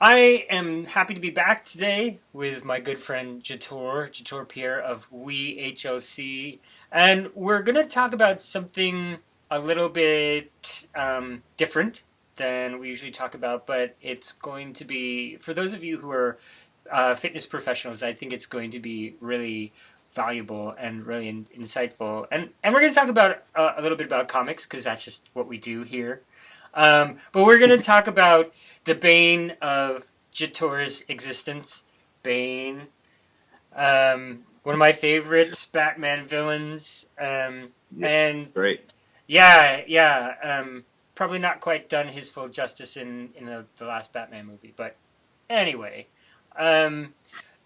I am happy to be back today with my good friend Jator Pierre of We HLC, and we're going to talk about something a little bit different than we usually talk about, but it's going to be, for those of you who are fitness professionals, I think it's going to be really valuable and really insightful. And we're going to talk about a little bit about comics because that's just what we do here. But we're going to talk about the bane of Jator's existence. Bane, one of my favorite Batman villains. Yeah, And great. yeah, probably not quite done his full justice in the last Batman movie. But anyway, um,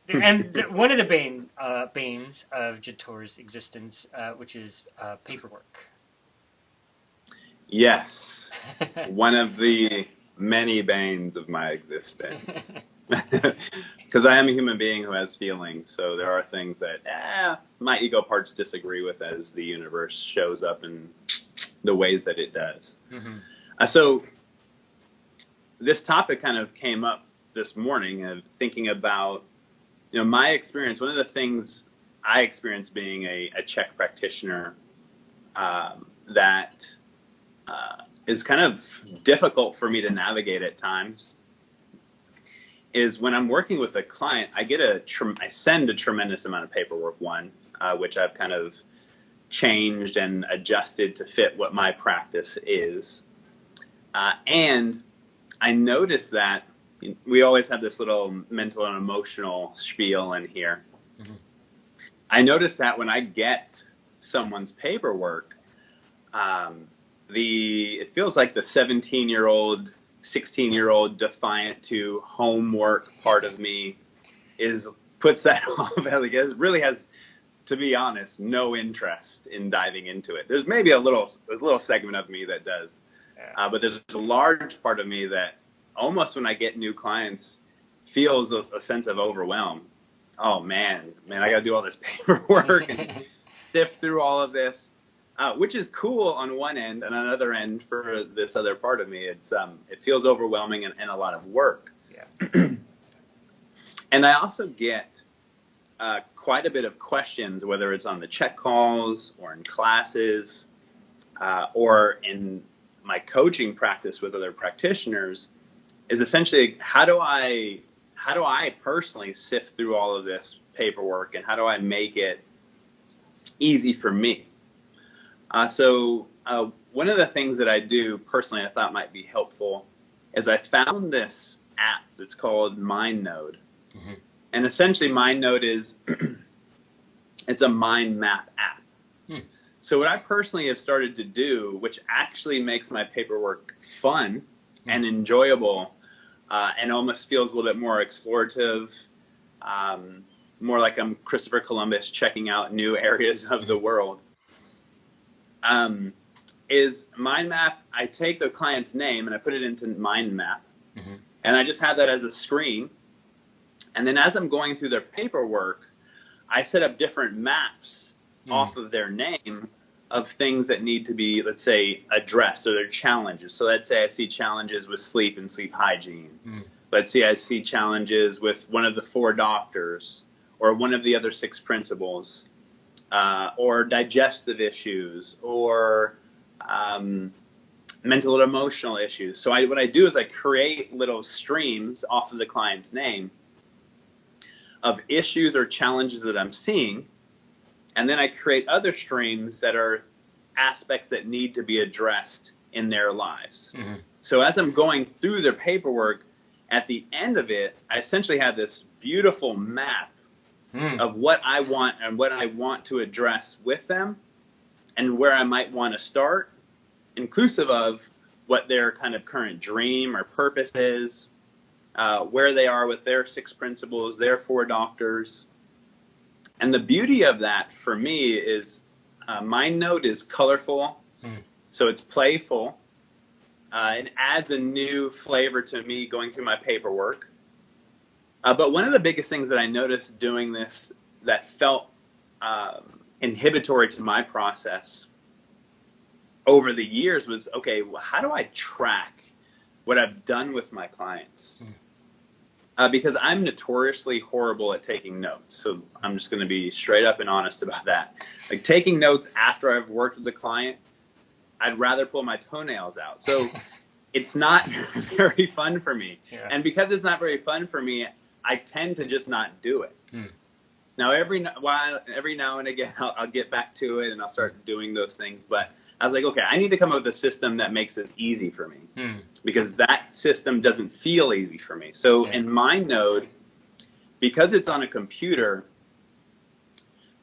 one of the banes of Jator's existence, which is paperwork. Yes, one of the many banes of my existence. Because I am a human being who has feelings, so there are things that my ego parts disagree with as the universe shows up in the ways that it does. Hmm. So this topic kind of came up this morning of thinking about, my experience. One of the things I experienced being a CHEK practitioner that is kind of difficult for me to navigate at times is when I'm working with a client, I send a tremendous amount of paperwork, which I've kind of changed and adjusted to fit what my practice is. And I noticed that we always have this little mental and emotional spiel in here. Hmm. I noticed that when I get someone's paperwork, it feels like the 17-year-old, 16-year-old defiant to homework part of me puts that off. Like, it really has, to be honest, no interest in diving into it. There's maybe a little segment of me that does, Yeah. but there's a large part of me that almost when I get new clients feels a sense of overwhelm. Oh man, I got to do all this paperwork and sift through all of this. Which is cool on one end, and on another end for this other part of me, it feels overwhelming and a lot of work. Yeah. And I also get quite a bit of questions, whether it's on the CHEK calls or in classes or in my coaching practice with other practitioners, is essentially how do I personally sift through all of this paperwork, and how do I make it easy for me? So one of the things that I do personally I thought might be helpful is I found this app that's called MindNode. Hmm. And essentially MindNode is it's a mind map app. Hmm. So what I personally have started to do, which actually makes my paperwork fun and enjoyable and almost feels a little bit more explorative, more like I'm Christopher Columbus checking out new areas of the world, is mind map. I take the client's name and I put it into mind map, Hmm. and I just have that as a screen. And then as I'm going through their paperwork, I set up different maps off of their name of things that need to be, let's say, addressed, or their challenges. So let's say I see challenges with sleep and sleep hygiene. Mm. Let's say I see challenges with one of the 4 doctors or one of the other 6 principles, or digestive issues, or mental and emotional issues. So what I do is I create little streams off of the client's name of issues or challenges that I'm seeing, and then I create other streams that are aspects that need to be addressed in their lives. Hmm. So as I'm going through their paperwork, at the end of it, I essentially have this beautiful map Mm. of what I want and what I want to address with them, and where I might want to start, inclusive of what their kind of current dream or purpose is, where they are with their 6 principles, their 4 doctors. And the beauty of that for me is MindNode is colorful, Mm. so it's playful. It adds a new flavor to me going through my paperwork. But one of the biggest things that I noticed doing this that felt inhibitory to my process over the years was, okay, well, how do I track what I've done with my clients? Mm. Because I'm notoriously horrible at taking notes. So I'm just going to be straight up and honest about that. Like taking notes after I've worked with the client, I'd rather pull my toenails out. So it's not very fun for me. Yeah. And because it's not very fun for me, I tend to just not do it. Now, every now and again, I'll get back to it and I'll start doing those things. But I was like, okay, I need to come up with a system that makes this easy for me, because that system doesn't feel easy for me. So in MindNode, because it's on a computer,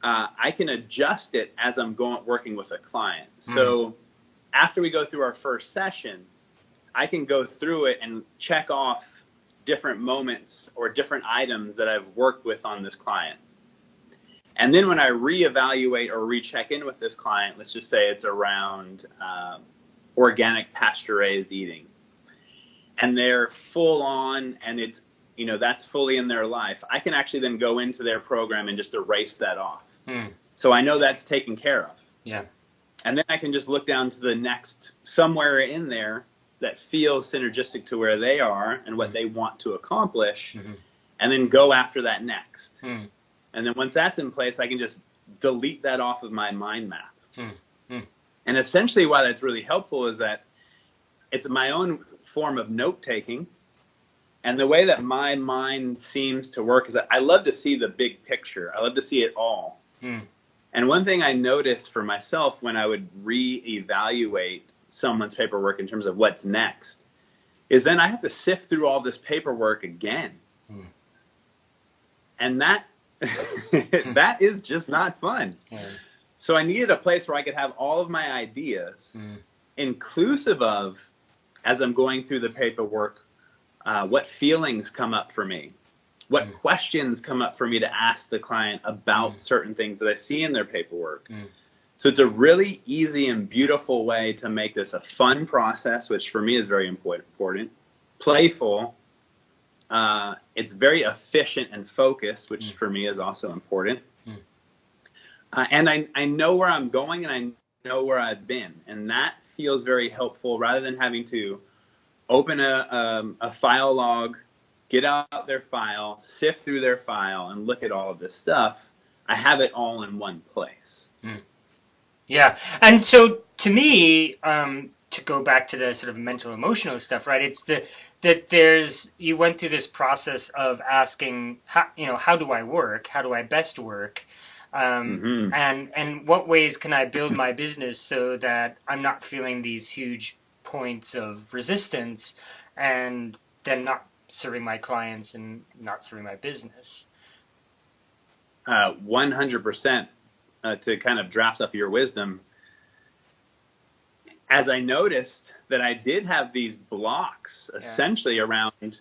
I can adjust it as I'm working with a client. So after we go through our first session, I can go through it and check off different moments or different items that I've worked with on this client. And then when I reevaluate or recheck in with this client, let's just say it's around organic pasture-raised eating, and they're full on, and it's, that's fully in their life, I can actually then go into their program and just erase that off. So I know that's taken care of. Yeah. And then I can just look down to the next, somewhere in there that feels synergistic to where they are and what they want to accomplish, and then go after that next. And then once that's in place, I can just delete that off of my mind map. And essentially why that's really helpful is that it's my own form of note-taking. And the way that my mind seems to work is that I love to see the big picture. I love to see it all. And one thing I noticed for myself when I would reevaluate someone's paperwork in terms of what's next is then I have to sift through all this paperwork again. And that that is just not fun. So I needed a place where I could have all of my ideas, inclusive of, as I'm going through the paperwork, what feelings come up for me, what questions come up for me to ask the client about certain things that I see in their paperwork. So it's a really easy and beautiful way to make this a fun process, which for me is very important, playful. It's very efficient and focused, which for me is also important. And I know where I'm going and I know where I've been. And that feels very helpful rather than having to open a file log, get out their file, sift through their file, and look at all of this stuff. I have it all in one place. Yeah. And so to me, to go back to the sort of mental emotional stuff, right? It's that you went through this process of asking, how do I work? How do I best work? And what ways can I build my business so that I'm not feeling these huge points of resistance and then not serving my clients and not serving my business? 100%. To kind of draft off your wisdom, as I noticed that I did have these blocks essentially around,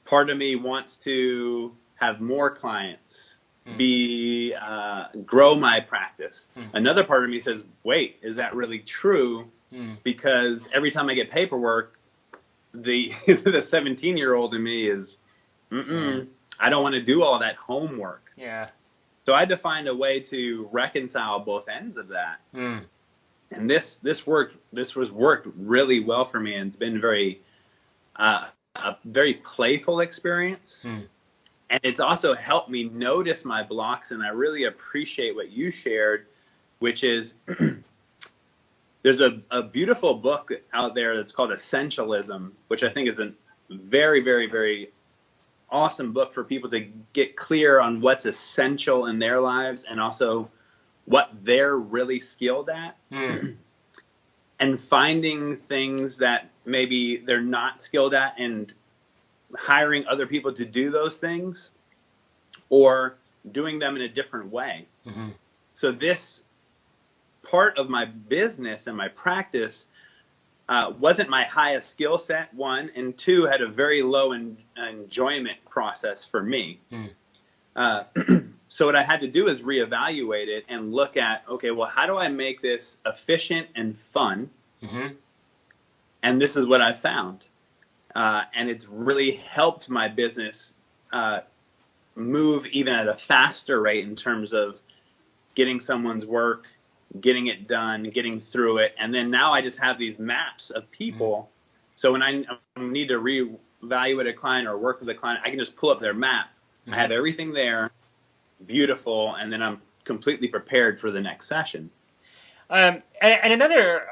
part of me wants to have more clients, grow my practice. Another part of me says, wait, is that really true? Because every time I get paperwork, the 17-year-old in me is, I don't want to do all that homework. Yeah. So I had to find a way to reconcile both ends of that. And this worked really well for me, and it's been a very playful experience. And it's also helped me notice my blocks, and I really appreciate what you shared, which is there's a beautiful book out there that's called Essentialism, which I think is a very, very, very awesome book for people to get clear on what's essential in their lives and also what they're really skilled at. And finding things that maybe they're not skilled at and hiring other people to do those things or doing them in a different way. So this part of my business and my practice wasn't my highest skill set, one, and two, had a very low enjoyment process for me. So what I had to do is reevaluate it and look at, okay, well, how do I make this efficient and fun? And this is what I found. And it's really helped my business move even at a faster rate in terms of getting someone's work, getting it done, getting through it. And then now I just have these maps of people. So when I need to evaluate a client or work with a client, I can just pull up their map. Mm-hmm. I have everything there, beautiful, and then I'm completely prepared for the next session. And another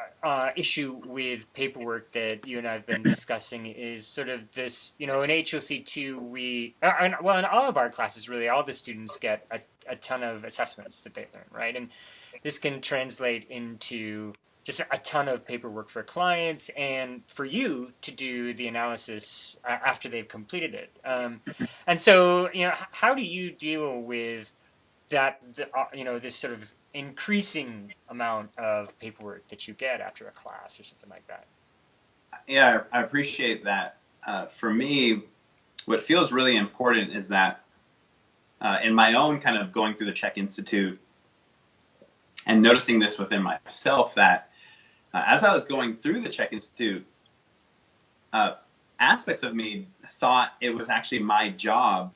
issue with paperwork that you and I have been discussing is sort of this, in HOC2, well, in all of our classes, really, all the students get a ton of assessments that they learn, right? And this can translate into just a ton of paperwork for clients and for you to do the analysis after they've completed it. And so, how do you deal with that, this sort of increasing amount of paperwork that you get after a class or something like that? Yeah, I appreciate that. For me, what feels really important is that in my own kind of going through the CHEK Institute and noticing this within myself, that as I was going through the CHEK Institute, aspects of me thought it was actually my job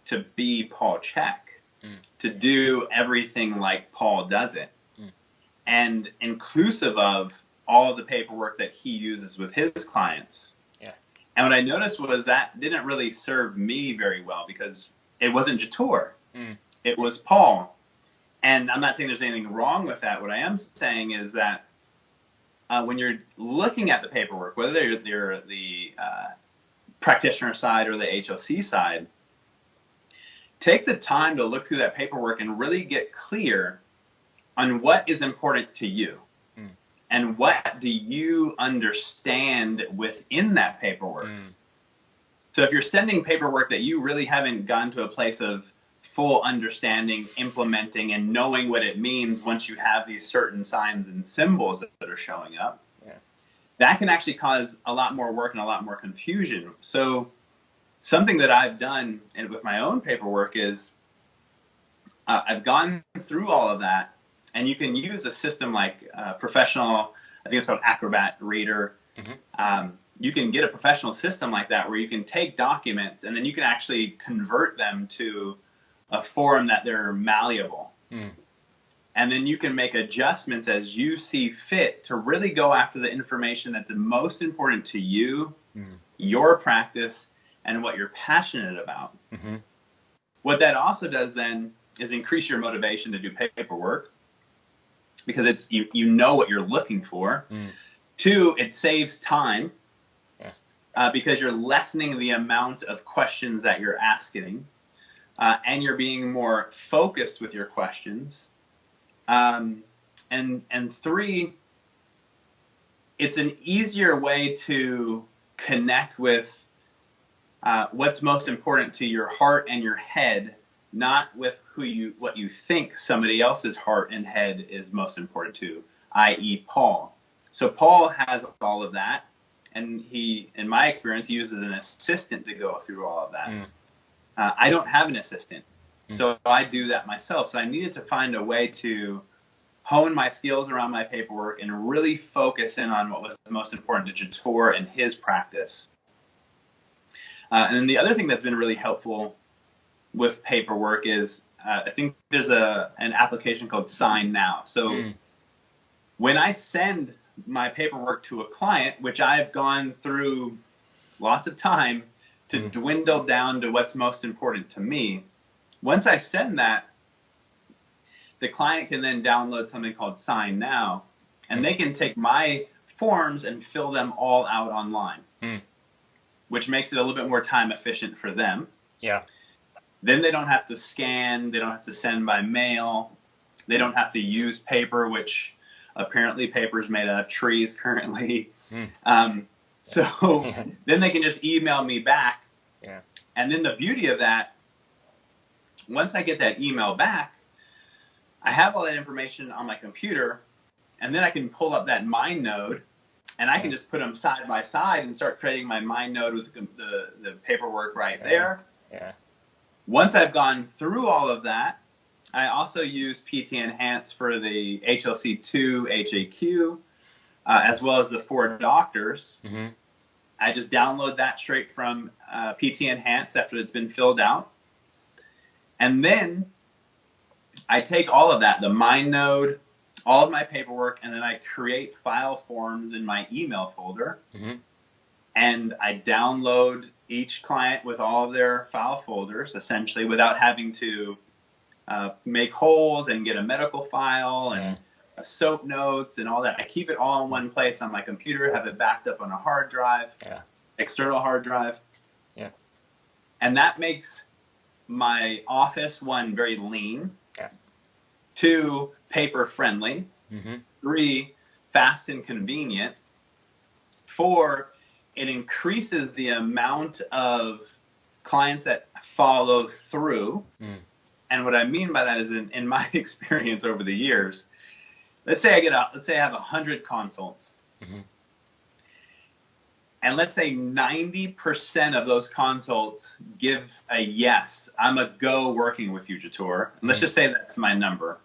to be Paul CHEK, to do everything like Paul does it, and inclusive of all the paperwork that he uses with his clients. Yeah. And what I noticed was that didn't really serve me very well, because it wasn't Jator, it was Paul. And I'm not saying there's anything wrong with that. What I am saying is that when you're looking at the paperwork, whether you're the practitioner side or the HOC side, take the time to look through that paperwork and really get clear on what is important to you and what do you understand within that paperwork. So if you're sending paperwork that you really haven't gotten to a place of full understanding, implementing, and knowing what it means once you have these certain signs and symbols that are showing up, that can actually cause a lot more work and a lot more confusion. So something that I've done with my own paperwork is I've gone through all of that, and you can use a system like professional, I think it's called Acrobat Reader. You can get a professional system like that where you can take documents and then you can actually convert them to a form that they're malleable. And then you can make adjustments as you see fit to really go after the information that's most important to you, your practice, and what you're passionate about. What that also does then is increase your motivation to do paperwork, because it's you know what you're looking for. Two, it saves time because you're lessening the amount of questions that you're asking, and you're being more focused with your questions. And three, it's an easier way to connect with what's most important to your heart and your head, not with what you think somebody else's heart and head is most important to, i.e. Paul. So Paul has all of that, and in my experience, he uses an assistant to go through all of that. I don't have an assistant, so I do that myself. So I needed to find a way to hone my skills around my paperwork and really focus in on what was most important to Jator and his practice. And then the other thing that's been really helpful with paperwork is I think there's an application called Sign Now. So when I send my paperwork to a client, which I've gone through lots of time to dwindle down to what's most important to me, once I send that, the client can then download something called Sign Now, and they can take my forms and fill them all out online, which makes it a little bit more time efficient for them. Yeah. Then they don't have to scan, they don't have to send by mail, they don't have to use paper, which apparently paper is made out of trees currently. So then they can just email me back. And then the beauty of that, once I get that email back, I have all that information on my computer, and then I can pull up that mind node, and I can just put them side by side and start creating my mind node with the paperwork right there. Once I've gone through all of that, I also use PT Enhance for the HLC2 HAQ, as well as the 4 doctors. I just download that straight from PT Enhance after it's been filled out. And then I take all of that, the mind node, all of my paperwork, and then I create file forms in my email folder. And I download each client with all of their file folders, essentially, without having to make holes and get a medical file and soap notes and all that. I keep it all in one place on my computer, have it backed up on a hard drive, external hard drive. Yeah. And that makes my office, one, very lean, 2, paper friendly, 3, fast and convenient, 4, it increases the amount of clients that follow through. And what I mean by that is, in my experience over the years, let's say I have 100 consults, and let's say 90% of those consults give a yes, I'm a go working with you, Jator. And let's just say that's my number.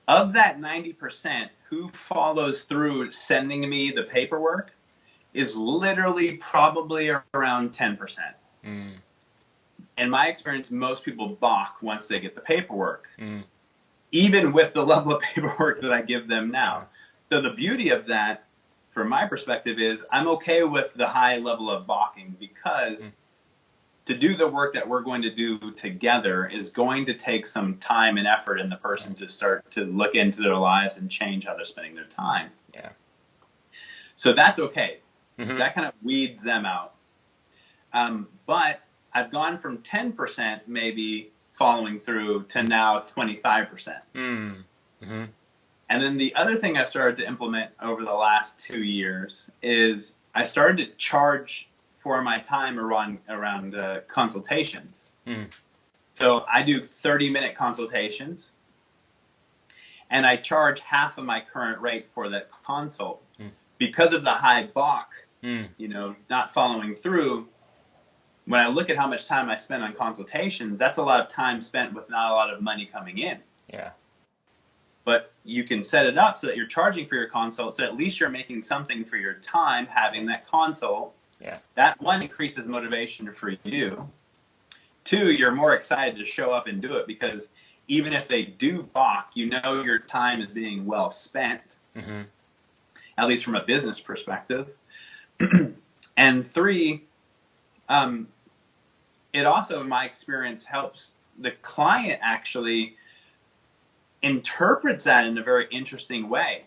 Of that 90%, who follows through sending me the paperwork is literally probably around 10%. In my experience, most people balk once they get the paperwork, even with the level of paperwork that I give them now. So the beauty of that, from my perspective, is I'm okay with the high level of balking, because to do the work that we're going to do together is going to take some time and effort in the person to start to look into their lives and change how they're spending their time. So that's okay. That kind of weeds them out. But I've gone from 10% maybe following through to now 25%. And then the other thing I've started to implement over the last 2 years is I started to charge for my time around consultations. So I do 30-minute consultations, and I charge half of my current rate for that consult. Because of the high balk, not following through, when I look at how much time I spend on consultations, that's a lot of time spent with not a lot of money coming in. But you can set it up so that you're charging for your consult, so at least you're making something for your time having that consult. That, one, increases motivation for you. 2, you're more excited to show up and do it, because even if they do balk, you know your time is being well spent, at least from a business perspective. And 3, it also, in my experience, helps the client actually interprets that in a very interesting way.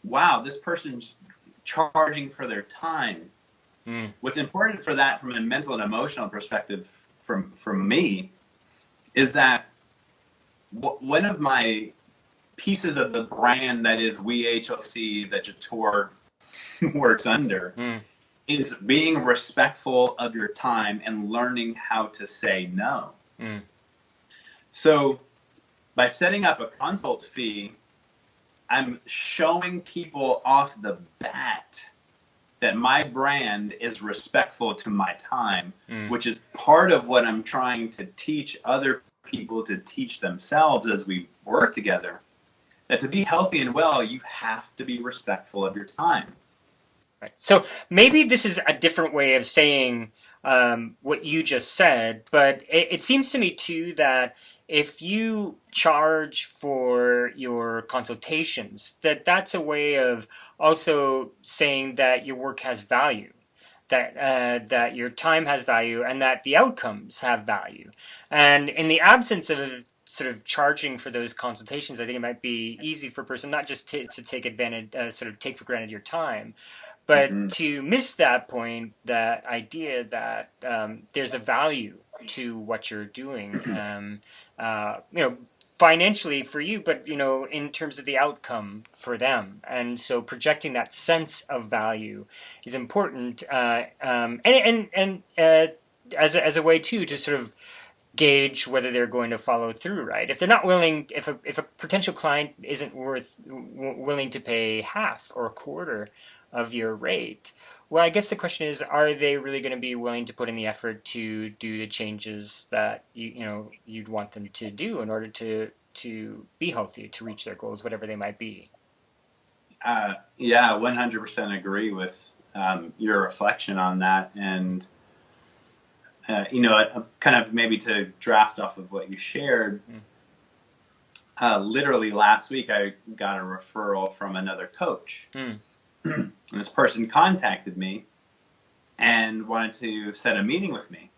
Wow, this person's charging for their time. What's important for that from a mental and emotional perspective from me is that one of my pieces of the brand that is WeHLC that Jator works under is being respectful of your time and learning how to say no. So by setting up a consult fee, I'm showing people off the bat that my brand is respectful to my time, which is part of what I'm trying to teach other people to teach themselves as we work together. That to be healthy and well, you have to be respectful of your time. So maybe this is a different way of saying what you just said, but it seems to me too that if you charge for your consultations, that's a way of also saying that your work has value, that your time has value, and that the outcomes have value. And in the absence of sort of charging for those consultations, I think it might be easy for a person not just to take advantage, sort of take for granted your time, but to miss that point, that idea that there's a value to what you're doing, financially for you, but in terms of the outcome for them. And so projecting that sense of value is important, and as a way too to sort of gauge whether they're going to follow through, right? If they're not willing, if a potential client isn't willing to pay half or a quarter of your rate, well, I guess the question is, are they really going to be willing to put in the effort to do the changes that you'd want them to do in order to be healthy, to reach their goals, whatever they might be? Yeah, 100% agree with your reflection on that. And kind of maybe to draft off of what you shared, literally last week I got a referral from another coach. And this person contacted me and wanted to set a meeting with me.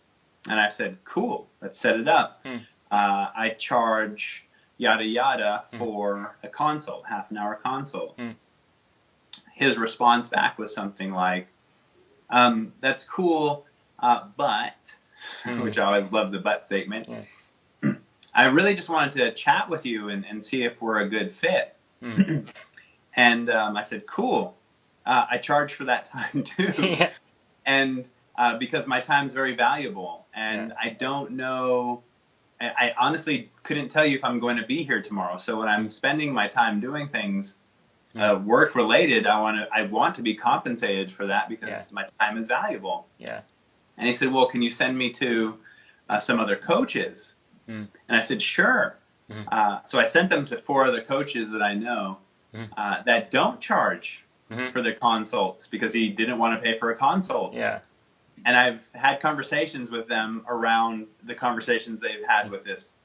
And I said, cool, let's set it up. I charge yada yada for a consult, half an hour consult. His response back was something like, that's cool, but, which I always love the but statement. I really just wanted to chat with you and see if we're a good fit. And I said, cool. I charge for that time too. And because my time is very valuable, and I don't know, I honestly couldn't tell you if I'm going to be here tomorrow. So when I'm spending my time doing things work related, I want to be compensated for that because my time is valuable. And he said, well, can you send me to some other coaches? And I said, sure. So I sent them to 4 other coaches that I know that don't charge for their consults because he didn't want to pay for a consult. And I've had conversations with them around the conversations they've had with this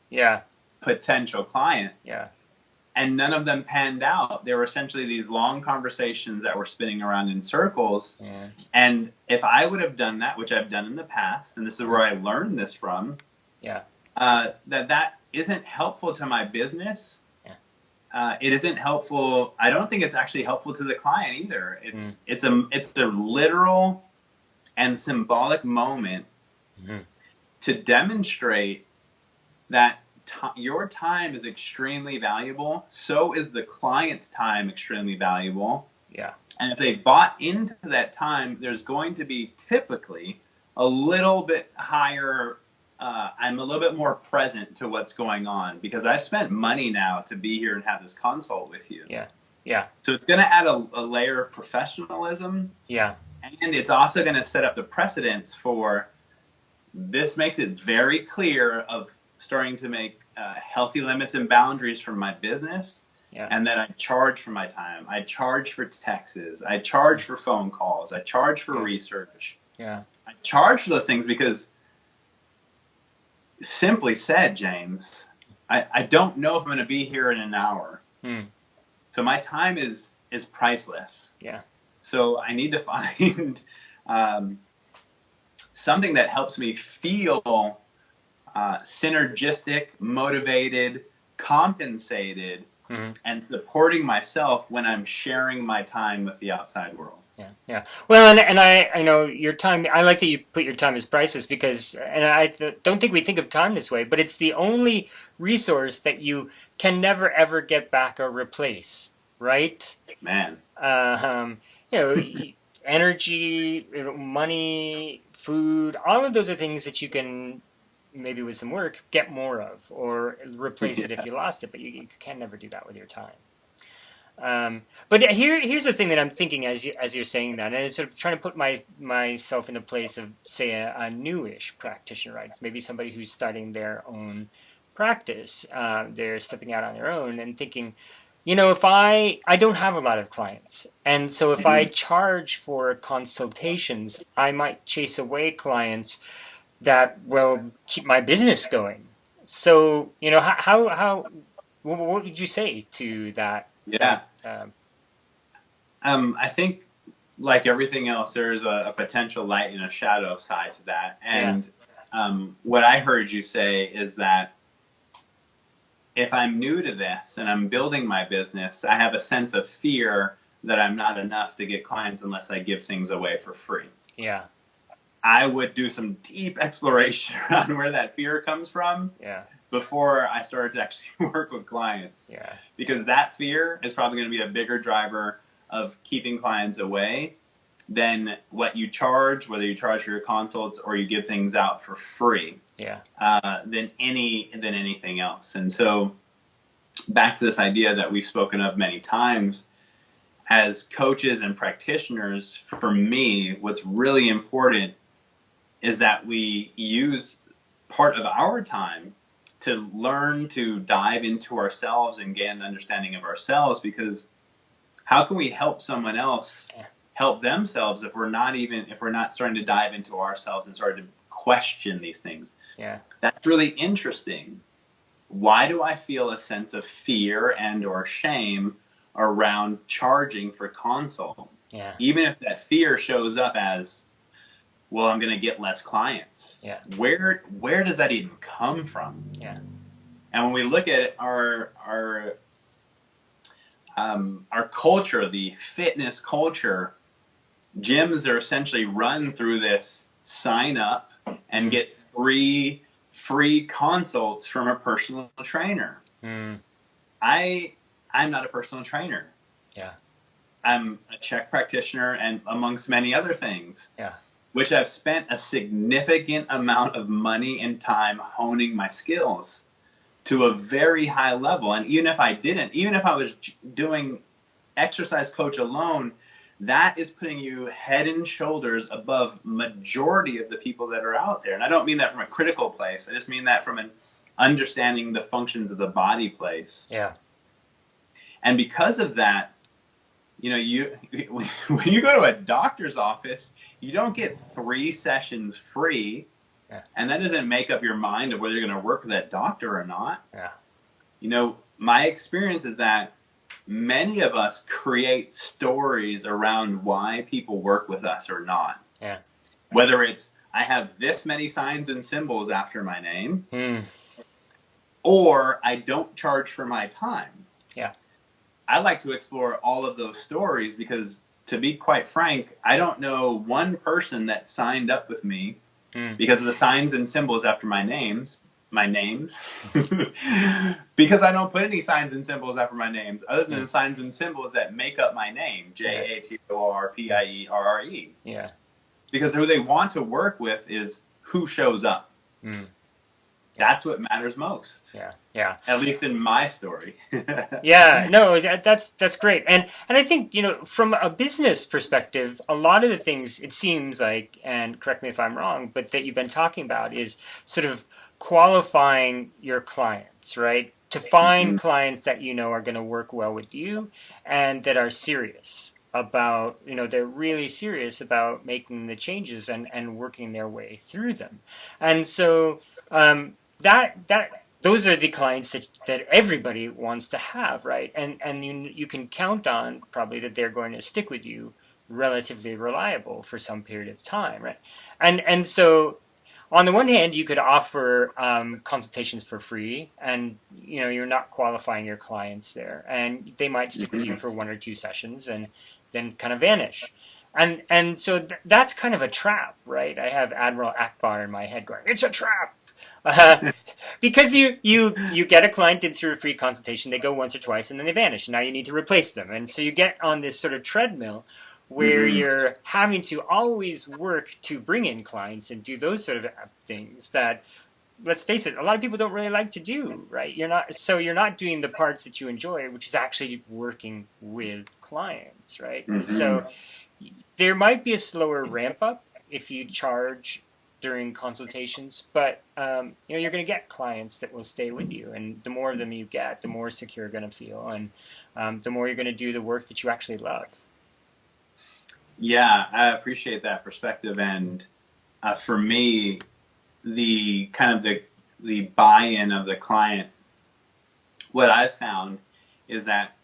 potential client. And none of them panned out. They were essentially these long conversations that were spinning around in circles. And if I would have done that, which I've done in the past, and this is where I learned this from, that isn't helpful to my business. It isn't helpful. I don't think it's actually helpful to the client either. It's a literal and symbolic moment to demonstrate that your time is extremely valuable. So is the client's time extremely valuable. And if they bought into that time, there's going to be typically a little bit higher. I'm a little bit more present to what's going on because I've spent money now to be here and have this consult with you. So it's going to add a layer of professionalism. And it's also going to set up the precedence for this. Makes it very clear of starting to make healthy limits and boundaries for my business. And that I charge for my time. I charge for texts. I charge for phone calls. I charge for research. I charge for those things because, simply said, James, I don't know if I'm going to be here in an hour. So my time is priceless. So I need to find something that helps me feel synergistic, motivated, compensated, and supporting myself when I'm sharing my time with the outside world. Well, and I know your time. I like that you put your time as priceless because, and I don't think we think of time this way, but it's the only resource that you can never ever get back or replace, right? Man. Energy, money, food, all of those are things that you can maybe with some work get more of or replace it if you lost it, but you can never do that with your time. But here's the thing that I'm thinking as you're saying that, and it's sort of trying to put myself in the place of, say, a newish practitioner, right? It's maybe somebody who's starting their own practice. They're stepping out on their own and thinking, if I don't have a lot of clients, and so if I charge for consultations, I might chase away clients that will keep my business going. So, how what would you say to that? I think, like everything else, there is a potential light and a shadow side to that. And what I heard you say is that if I'm new to this and I'm building my business, I have a sense of fear that I'm not enough to get clients unless I give things away for free. I would do some deep exploration around where that fear comes from before I started to actually work with clients. Because that fear is probably going to be a bigger driver of keeping clients away than what you charge, whether you charge for your consults or you give things out for free, than anything else. And so back to this idea that we've spoken of many times, as coaches and practitioners, for me, what's really important is that we use part of our time to learn to dive into ourselves and gain an understanding of ourselves, because how can we help someone else help themselves if we're not starting to dive into ourselves and starting to question these things? That's really interesting. Why do I feel a sense of fear and or shame around charging for consult? Even if that fear shows up as well, I'm going to get less clients. Yeah. Where does that even come from? Yeah. And when we look at our culture, the fitness culture, gyms are essentially run through this sign up and get 3 free consults from a personal trainer. Mm. I'm not a personal trainer. Yeah. I'm a CHEK practitioner and amongst many other things. Yeah. Which I've spent a significant amount of money and time honing my skills to a very high level. And even if I was doing exercise coach alone, that is putting you head and shoulders above majority of the people that are out there. And I don't mean that from a critical place. I just mean that from an understanding the functions of the body place. Yeah. And because of that, when you go to a doctor's office, you don't get 3 sessions free. Yeah. And that doesn't make up your mind of whether you're going to work with that doctor or not. Yeah. My experience is that many of us create stories around why people work with us or not. Yeah. Whether it's, I have this many signs and symbols after my name, or I don't charge for my time. Yeah. I like to explore all of those stories because, to be quite frank, I don't know one person that signed up with me because of the signs and symbols after my names, because I don't put any signs and symbols after my names other than the signs and symbols that make up my name, Jatorpierre. Yeah. Because who they want to work with is who shows up. That's what matters most. Yeah. Yeah. At least in my story. Yeah. No, that's great. And I think, from a business perspective, a lot of the things it seems like, and correct me if I'm wrong, but that you've been talking about is sort of qualifying your clients, right? To find clients that are going to work well with you and that are serious about, they're really serious about making the changes and working their way through them. And so those are the clients that everybody wants to have, right? And you can count on probably that they're going to stick with you relatively reliable for some period of time, right? And so on the one hand, you could offer consultations for free, and you're not qualifying your clients there, and they might stick with you for 1 or 2 sessions and then kind of vanish. And so that's kind of a trap, right? I have Admiral Akbar in my head going, it's a trap. Because you get a client in through a free consultation, they go once or twice, and then they vanish, and now you need to replace them. And so you get on this sort of treadmill where you're having to always work to bring in clients and do those sort of things that, let's face it, a lot of people don't really like to do, right? You're not doing the parts that you enjoy, which is actually working with clients, right? So there might be a slower ramp up if you charge during consultations, but you're going to get clients that will stay with you, and the more of them you get, the more secure you're going to feel, and the more you're going to do the work that you actually love. Yeah, I appreciate that perspective, and for me, the buy-in of the client, what I've found is that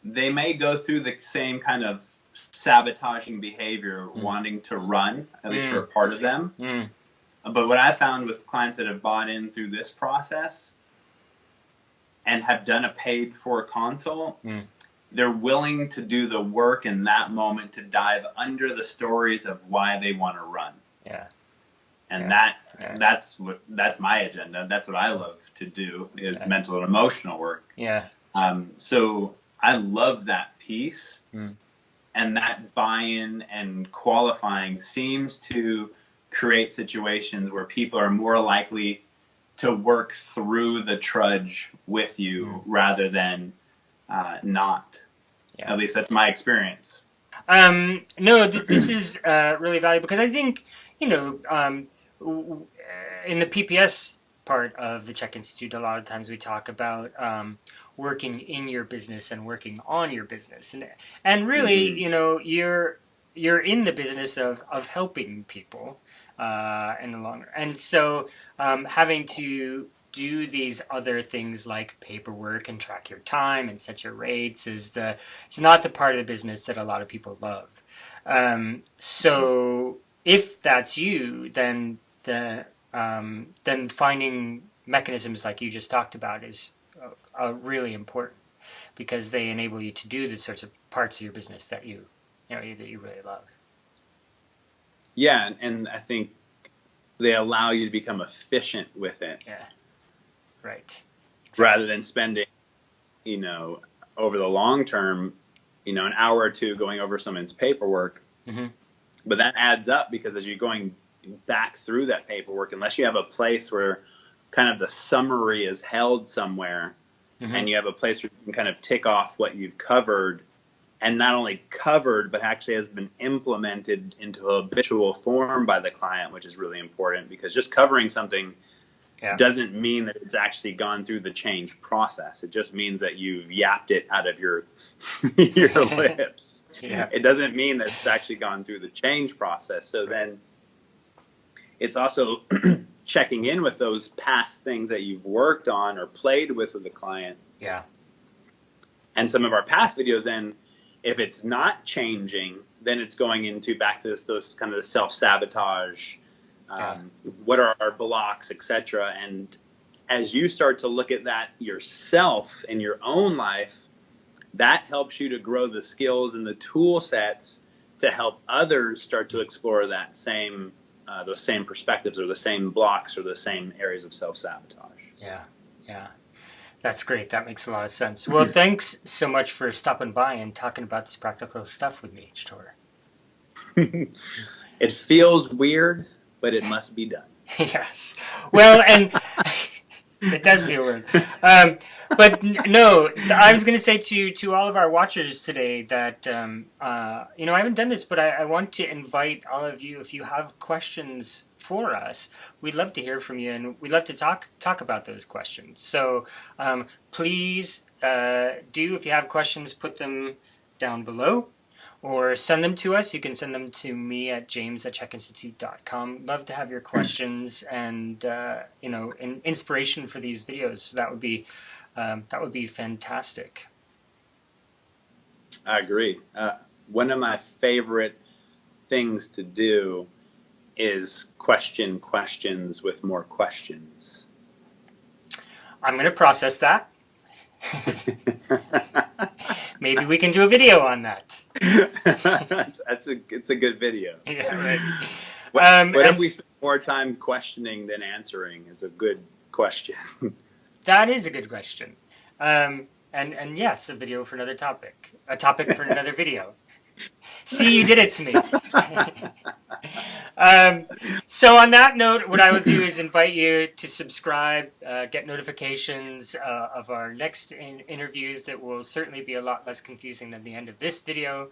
they may go through the same kind of sabotaging behavior, wanting to run, at least for a part of them. But what I found with clients that have bought in through this process and have done a paid for consult, they're willing to do the work in that moment to dive under the stories of why they want to run. Yeah. And that's my agenda. That's what I love to do is mental and emotional work. Yeah. So I love that piece. And that buy-in and qualifying seems to create situations where people are more likely to work through the trudge with you rather than not. At least that's my experience. No, this is really valuable because I think, in the PPS part of the CHEK Institute, a lot of times we talk about working in your business and working on your business, and really, you're in the business of helping people in the long run, and so having to do these other things like paperwork and track your time and set your rates it's not the part of the business that a lot of people love. So if that's you, then finding mechanisms like you just talked about is really important because they enable you to do the sorts of parts of your business that you really love. Yeah, and I think they allow you to become efficient with it. Yeah, right. Exactly. Rather than spending, over the long term, an hour or two going over someone's paperwork. Mm-hmm. But that adds up because as you're going back through that paperwork, unless you have a place where kind of the summary is held somewhere, Mm-hmm. and you have a place where you can kind of tick off what you've covered, and not only covered, but actually has been implemented into a habitual form by the client, which is really important because just covering something doesn't mean that it's actually gone through the change process. It just means that you've yapped it out of your lips. Yeah. It doesn't mean that it's actually gone through the change process. So then it's also checking in with those past things that you've worked on or played with a client. Yeah. And some of our past videos, then, if it's not changing, then it's going into back to those kind of the self-sabotage. What are our blocks, etc. And as you start to look at that yourself in your own life, that helps you to grow the skills and the tool sets to help others start to explore that same those same perspectives or the same blocks or the same areas of self-sabotage. Yeah. That's great. That makes a lot of sense. Well, thanks so much for stopping by and talking about this practical stuff with me, Jator. It feels weird, but it must be done. Yes. Well, and it does feel weird. But no, I was going to say to all of our watchers today that, I haven't done this, but I want to invite all of you, if you have questions for us, we'd love to hear from you, and we'd love to talk about those questions. So please if you have questions, put them down below. Or send them to us. You can send them to me at james@chekinstitute.com. Love to have your questions and inspiration for these videos. So that would be fantastic. I agree. One of my favorite things to do is question questions with more questions. I'm going to process that. Maybe we can do a video on that. It's a good video. Yeah, right. What if we spend more time questioning than answering is a good question. That is a good question. And yes, a video for another topic. A topic for another video. See, you did it to me. So on that note, what I will do is invite you to subscribe, get notifications of our next interviews that will certainly be a lot less confusing than the end of this video.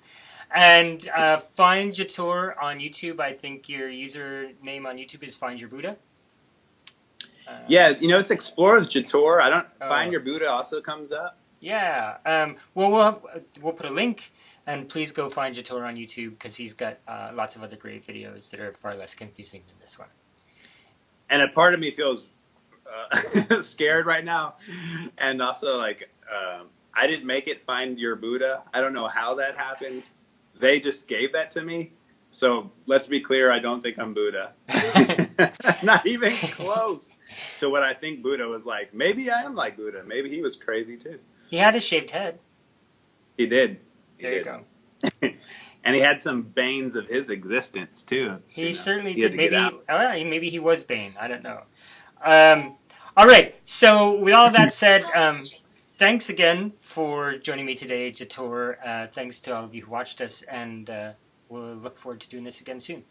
And find Jator on YouTube. I think your username on YouTube is Find Your Buddha. Yeah, it's Explore with Jator. Find Your Buddha also comes up. Yeah. Well, we'll put a link. And please go find Jator on YouTube because he's got lots of other great videos that are far less confusing than this one. And a part of me feels scared right now. And also, I didn't make it Find Your Buddha. I don't know how that happened. They just gave that to me. So let's be clear, I don't think I'm Buddha. Not even close to what I think Buddha was like. Maybe I am like Buddha. Maybe he was crazy too. He had a shaved head. He did. There you go. And he had some banes of his existence too. He certainly did. Maybe he was Bane. I don't know. All right. So with all that said, thanks again for joining me today, Jator. Thanks to all of you who watched us, and we'll look forward to doing this again soon.